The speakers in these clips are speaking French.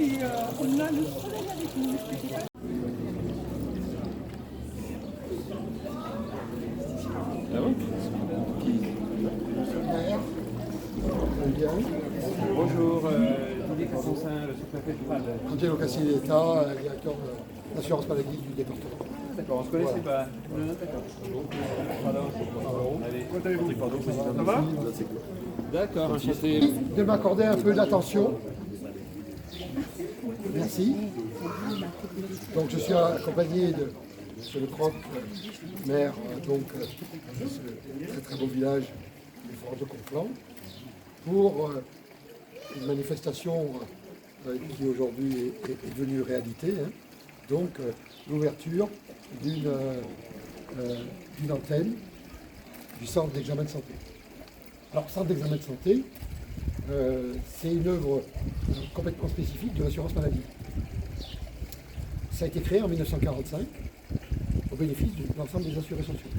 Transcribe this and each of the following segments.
Et on a le soleil avec nous. C'est pas... Ah bon? Bonjour, Didier Cassansin, le sous-préfet de Prades. Angelo Cassier-L'État, directeur de l'assurance maladie du département. D'accord, on ne se connaissait pas. D'accord. Allez, comment allez-vous? Ça va? D'accord, enchanté. De m'accorder un peu d'attention. Merci. Donc je suis accompagné de M. Le Croc, maire donc, de ce très très beau village du Fort de Conflans, pour une manifestation qui aujourd'hui est devenue réalité. Hein. Donc l'ouverture d'une antenne du centre d'examen de santé. Alors, centre d'examen de santé, c'est une œuvre complètement spécifique de l'assurance maladie. Ça a été créé en 1945 au bénéfice de l'ensemble des assurés sociaux.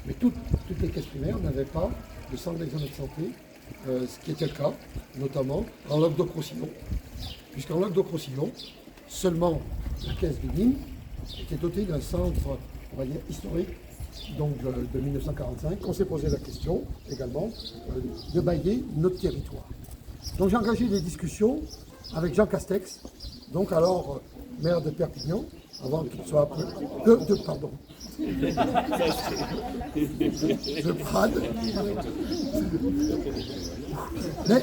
Mais toutes les caisses primaires n'avaient pas de centre d'examen de santé, ce qui était le cas, notamment en Languedoc-Roussillon. Puisqu'en Languedoc-Roussillon, seulement la caisse de Nîmes était dotée d'un centre, on va dire, historique, donc de 1945. On s'est posé la question également de bailler notre territoire. Donc j'ai engagé des discussions avec Jean Castex, donc alors maire de Perpignan, avant qu'il soit appelé pardon. De Prades. Mais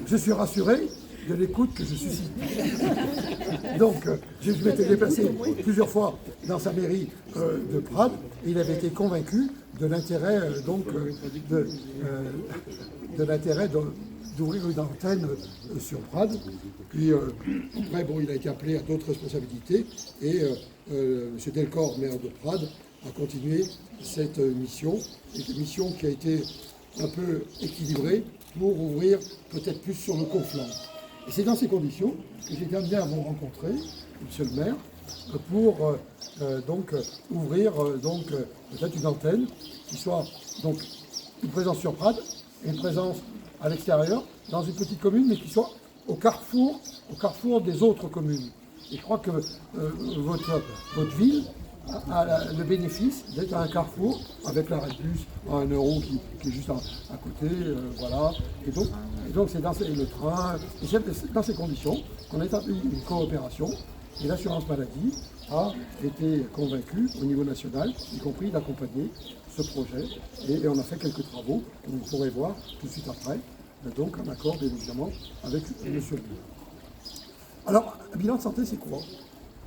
je suis rassuré de l'écoute que je suscite. Donc, je m'étais déplacé plusieurs fois dans sa mairie de Prades et il avait été convaincu de l'intérêt d'ouvrir une antenne sur Prades. Puis après, bon, il a été appelé à d'autres responsabilités et M. Delcor, maire de Prades, a continué cette mission, une mission qui a été un peu équilibrée pour ouvrir peut-être plus sur le Conflans. Et c'est dans ces conditions que j'ai été amené à vous rencontrer, monsieur le maire, pour ouvrir peut-être une antenne qui soit donc une présence sur Prades et une présence à l'extérieur, dans une petite commune, mais qui soit au carrefour des autres communes. Et je crois que votre ville a le bénéfice d'être à un carrefour avec l'arrêt de bus à 1 euro qui est juste à côté, voilà. Et donc c'est dans le train, et c'est dans ces conditions qu'on a établi une coopération et l'assurance maladie a été convaincue au niveau national, y compris d'accompagner ce projet. Et on a fait quelques travaux que vous pourrez voir tout de suite après, donc en accord bien évidemment avec monsieur le maire. Alors, un bilan de santé, c'est quoi?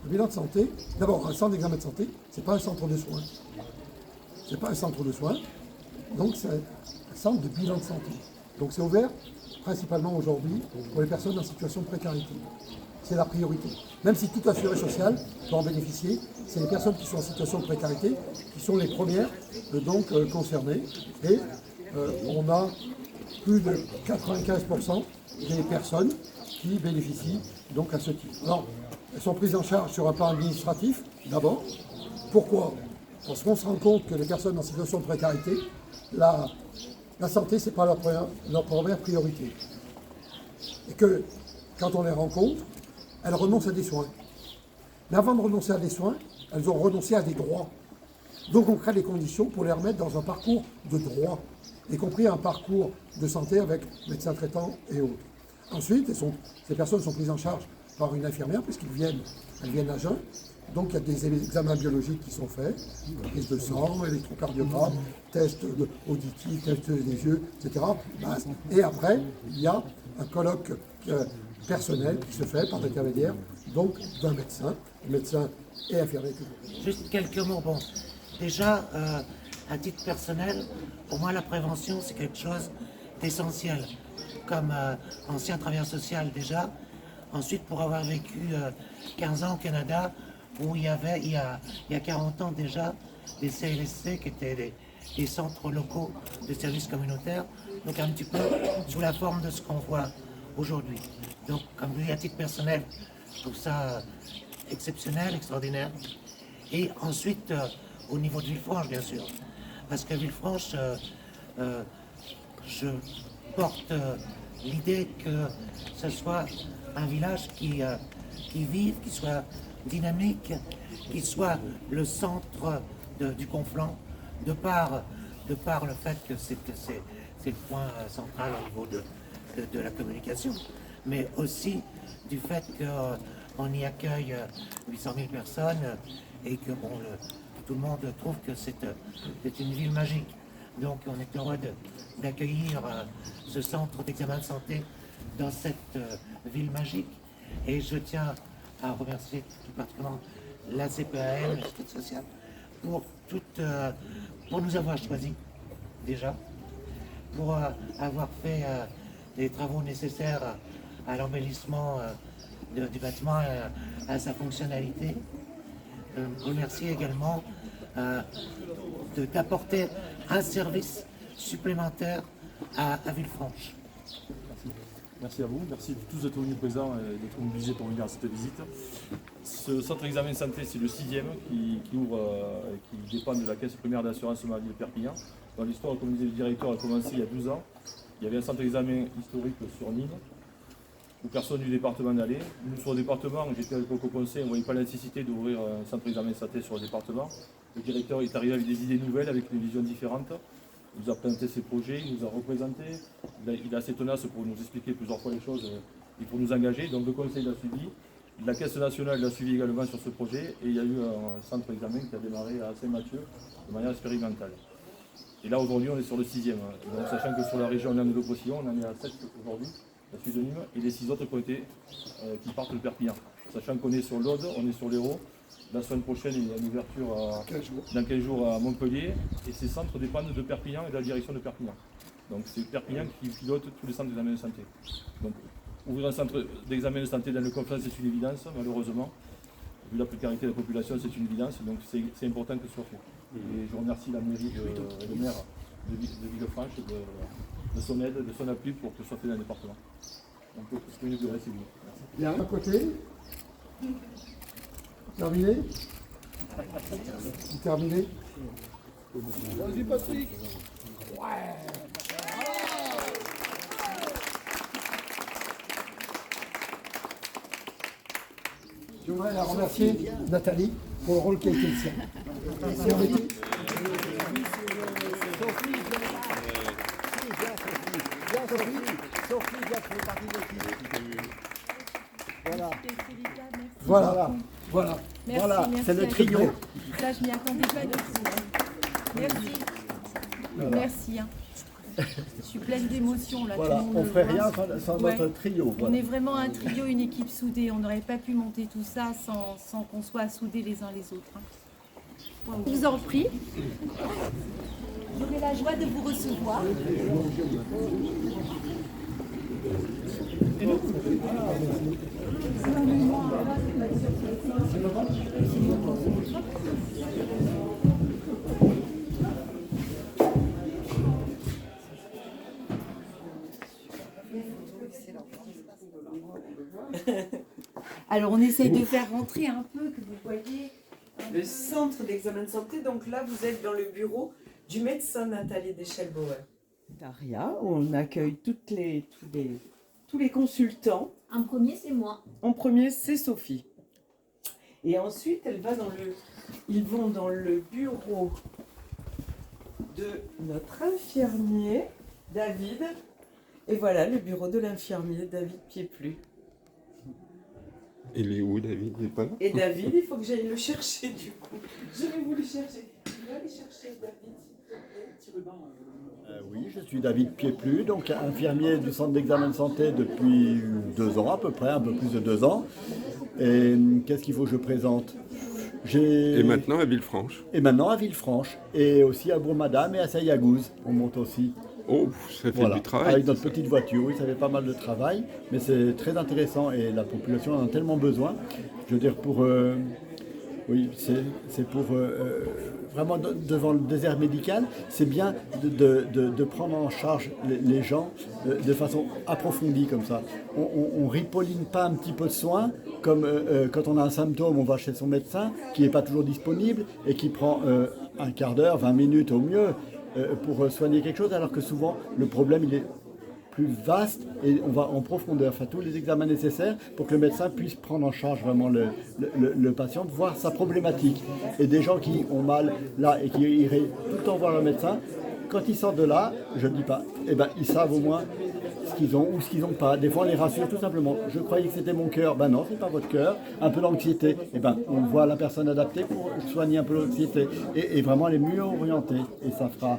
Le bilan de santé, d'abord, un centre d'examen de santé, ce n'est pas un centre de soins. C'est pas un centre de soins, donc c'est un centre de bilan de santé. Donc c'est ouvert principalement aujourd'hui pour les personnes en situation de précarité. C'est la priorité. Même si tout assuré social peut en bénéficier, c'est les personnes qui sont en situation de précarité qui sont les premières concernées. Et on a plus de 95% des personnes qui bénéficient donc à ce titre. Alors, elles sont prises en charge sur un plan administratif, d'abord. Pourquoi? Parce qu'on se rend compte que les personnes en situation de précarité, la santé, ce n'est pas leur première priorité. Et que, quand on les rencontre, elles renoncent à des soins. Mais avant de renoncer à des soins, elles ont renoncé à des droits. Donc on crée les conditions pour les remettre dans un parcours de droit, y compris un parcours de santé avec médecins traitants et autres. Ensuite, ces personnes sont prises en charge par une infirmière, puisqu'elles viennent à jeun. Donc il y a des examens biologiques qui sont faits, prise de sang, électrocardiogramme, test auditif, test des yeux, etc. Et après, il y a un colloque personnel qui se fait par l'intermédiaire donc d'un médecin et infirmier. Juste quelques mots. Bon, déjà, à titre personnel, pour moi la prévention c'est quelque chose d'essentiel. Comme ancien travailleur social déjà, ensuite pour avoir vécu 15 ans au Canada, où il y avait, il y a 40 ans déjà, des CLSC qui étaient des centres locaux de services communautaires, donc un petit peu sous la forme de ce qu'on voit aujourd'hui. Donc comme lui, à titre personnel, je trouve ça exceptionnel, extraordinaire. Et ensuite, au niveau de Villefranche, bien sûr, parce que Villefranche, je porte l'idée que ce soit un village qui vive, qui soit dynamique, qui soit le centre du Conflent, de par le fait que c'est le point central au niveau de la communication, mais aussi du fait qu'on y accueille 800 000 personnes et que tout le monde trouve que c'est une ville magique. Donc on est heureux d'accueillir ce centre d'examen de santé dans cette ville magique. Et je tiens à remercier tout particulièrement la CPAM, la Sécurité sociale, pour nous avoir choisis déjà, pour avoir fait les travaux nécessaires à l'embellissement du bâtiment, à sa fonctionnalité. Remercier également d'apporter un service supplémentaire à Villefranche. Merci à vous, merci de tous d'être venus présents et d'être mobilisés pour venir à cette visite. Ce centre d'examen santé, c'est le 6e qui ouvre et qui dépend de la caisse primaire d'assurance maladie de Perpignan. Dans l'histoire, comme disait le directeur, a commencé il y a 12 ans. Il y avait un centre d'examen historique sur Nîmes, où personne du département n'allait. Nous, sur le département, j'étais à l'époque au conseil, on ne voyait pas la nécessité d'ouvrir un centre d'examen santé sur le département. Le directeur est arrivé avec des idées nouvelles, avec des visions différentes. Il nous a présenté ses projets, il nous a représenté. Il est assez tenace pour nous expliquer plusieurs fois les choses et pour nous engager. Donc le conseil l'a suivi. La Caisse nationale l'a suivi également sur ce projet. Et il y a eu un centre d'examen qui a démarré à Saint-Mathieu de manière expérimentale. Et là aujourd'hui on est sur le 6e. Donc, sachant que sur la région Languedoc-Roussillon, on en est à 7 aujourd'hui, la suite de Nîmes, et les 6 autres qui partent de Perpignan. Sachant qu'on est sur l'Aude, on est sur l'Hérault. La semaine prochaine, il y a une ouverture dans 15 jours à Montpellier. Et ces centres dépendent de Perpignan et de la direction de Perpignan. Donc c'est Perpignan qui pilote tous les centres d'examen de santé. Donc ouvrir un centre d'examen de santé dans le Conflent, c'est une évidence, malheureusement. Vu la précarité de la population, c'est une évidence. Donc c'est important que ce soit fait. Et je remercie la mairie, le maire de Villefranche, de son aide, de son appui pour que ce soit fait dans le département. Donc c'est une durée, c'est bien. Bien, à côté. Terminé. Terminé. Vas-y Patrick. Je voudrais remercier Nathalie pour le rôle qui a été le sien. Merci. Voilà. Voilà. Merci, voilà. merci C'est le trio. Ça, je m'y attendais pas du tout. Merci. Voilà. Merci. Je suis pleine d'émotions là. Voilà. Tout le monde On ne ferait le rien voit. sans Ouais. notre trio. Voilà. On est vraiment un trio, une équipe soudée. On n'aurait pas pu monter tout ça sans qu'on soit soudés les uns les autres. Je vous en prie. J'aurai la joie de vous recevoir. Alors on essaye de faire rentrer un peu, que vous voyez. Le centre d'examen de santé, donc là vous êtes dans le bureau du médecin Nathalie Deschel-Bauer. Daria, où on accueille tous les consultants. Un premier, c'est moi. En premier, c'est Sophie. Et ensuite, ils vont dans le bureau de notre infirmier, David. Et voilà le bureau de l'infirmier, David Pieplu. Il est où, David? Il n'est pas là? Et David, il faut que j'aille le chercher du coup. Je vais vous le chercher. Tu vas aller chercher David, s'il te plaît. Oui, je suis David Pieplu, donc infirmier du centre d'examen de santé depuis 2 ans à peu près, un peu plus de 2 ans. Et qu'est-ce qu'il faut que je présente? Et maintenant à Villefranche. Et maintenant à Villefranche, et aussi à Bourg-Madame et à Sayagouz, on monte aussi. Oh, ça fait Voilà, du travail. avec notre petite voiture, oui, ça fait pas mal de travail, mais c'est très intéressant et la population en a tellement besoin. Je veux dire, oui, c'est pour vraiment devant le désert médical, c'est bien de prendre en charge les gens de façon approfondie comme ça. On ripolline pas un petit peu de soins, comme quand on a un symptôme, on va chez son médecin qui n'est pas toujours disponible et qui prend un quart d'heure, 20 minutes au mieux pour soigner quelque chose, alors que souvent le problème il est plus vaste et on va en profondeur faire tous les examens nécessaires pour que le médecin puisse prendre en charge vraiment le patient, voir sa problématique. Et des gens qui ont mal là et qui iraient tout le temps voir le médecin, quand ils sortent de là, je ne dis pas, eh ben, ils savent au moins ce qu'ils ont ou ce qu'ils n'ont pas. Des fois, on les rassure tout simplement. Je croyais que c'était mon cœur. Ben non, c'est pas votre cœur. Un peu d'anxiété. Eh ben, on voit la personne adaptée pour soigner un peu l'anxiété et vraiment elle est mieux orientée. Et ça fera,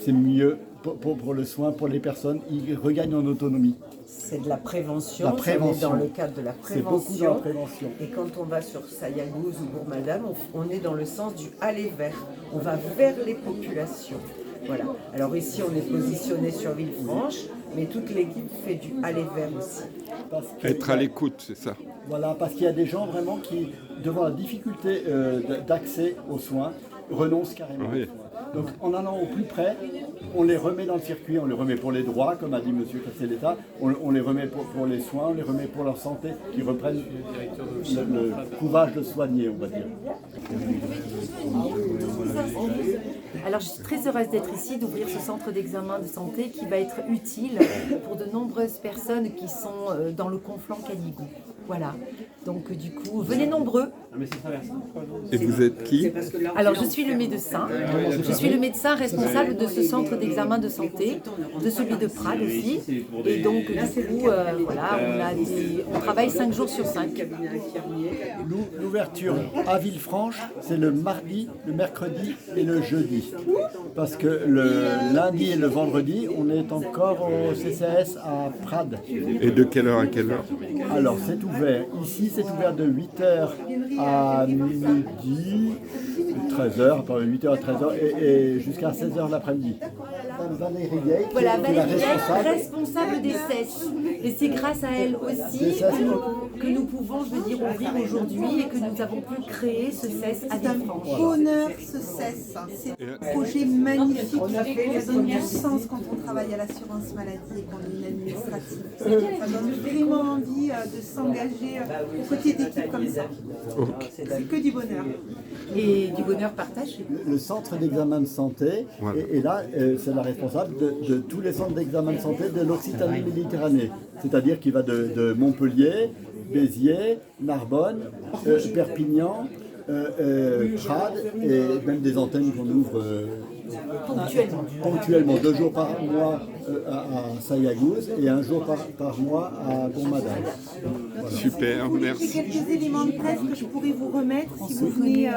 c'est mieux pour le soin, pour les personnes. Ils regagnent en autonomie. C'est de la prévention, La prévention. on est dans le cadre de la C'est beaucoup dans la prévention. prévention. Et quand on va sur Sayagouz ou Gourmadam, on est dans le sens du aller vers. On va vers les populations. Voilà. Alors ici, on est positionné sur Villefranche, mais toute l'équipe fait du aller vers aussi. Être à l'écoute, c'est ça. Voilà, parce qu'il y a des gens vraiment qui, devant la difficulté d'accès aux soins, renoncent carrément Oui. aux soins. Donc en allant au plus près, on les remet dans le circuit, on les remet pour les droits, comme a dit M. Casteletta, on les remet pour les soins, on les remet pour leur santé, qui reprennent le courage de soigner, on va dire. Alors je suis très heureuse d'être ici, d'ouvrir ce centre d'examen de santé qui va être utile pour de nombreuses personnes qui sont dans le conflant Canigou. Voilà. Donc du coup, venez nombreux. Et vous êtes qui? Alors je suis le médecin. Je suis le médecin responsable de ce centre d'examen de santé, de celui de Prades aussi. Et donc du coup, voilà, on travaille 5 jours sur 5. L'ouverture à Villefranche, c'est le mardi, le mercredi et le jeudi. Parce que le lundi et le vendredi, on est encore au CCS à Prades. Et de quelle heure à quelle heure? Alors c'est ouvert, ici c'est ouvert de 8h à midi, 13h, attends, 8h à 13h et jusqu'à 16h l'après-midi. Valérie Vieille, Voilà, qui est la Valérie Vieille, responsable. responsable des CES. Et c'est grâce à elle aussi que nous pouvons, je veux dire, ouvrir aujourd'hui et que nous avons pu créer ce CES à Villefranche. Bonheur ce cesse. C'est un projet magnifique qui donne du sens quand on travaille à l'assurance maladie et qu'on est une administrative. Ça donne vraiment envie de s'engager aux côtés d'équipes comme ça. C'est que du bonheur. Et du bonheur partagé. Le centre d'examen de santé, Voilà. et là c'est la responsable de tous les centres d'examen de santé de l'Occitanie-Méditerranée. C'est-à-dire qu'il va de Montpellier, Béziers, Narbonne, Perpignan, Prades et même des antennes qu'on ouvre ponctuellement, 2 jours par mois à Sayagouz et 1 jour par mois à Gourmadam. Super, J'ai merci. quelques éléments de presse que je pourrais vous remettre si vous venez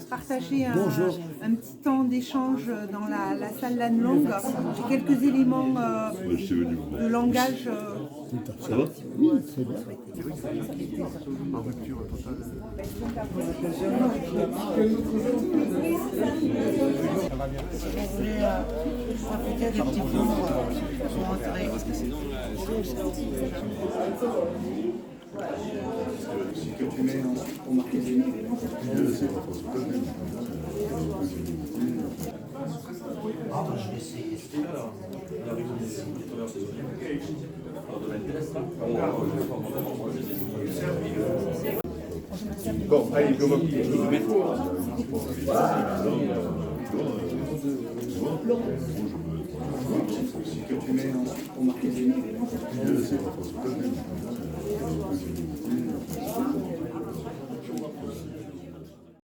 partager un petit temps d'échange dans la salle Lanne-Longue. J'ai quelques éléments de langage. Ça va? Oui, très bien. Si vous voulez profiter des petits points pour rentrer. Bon, allez, je vais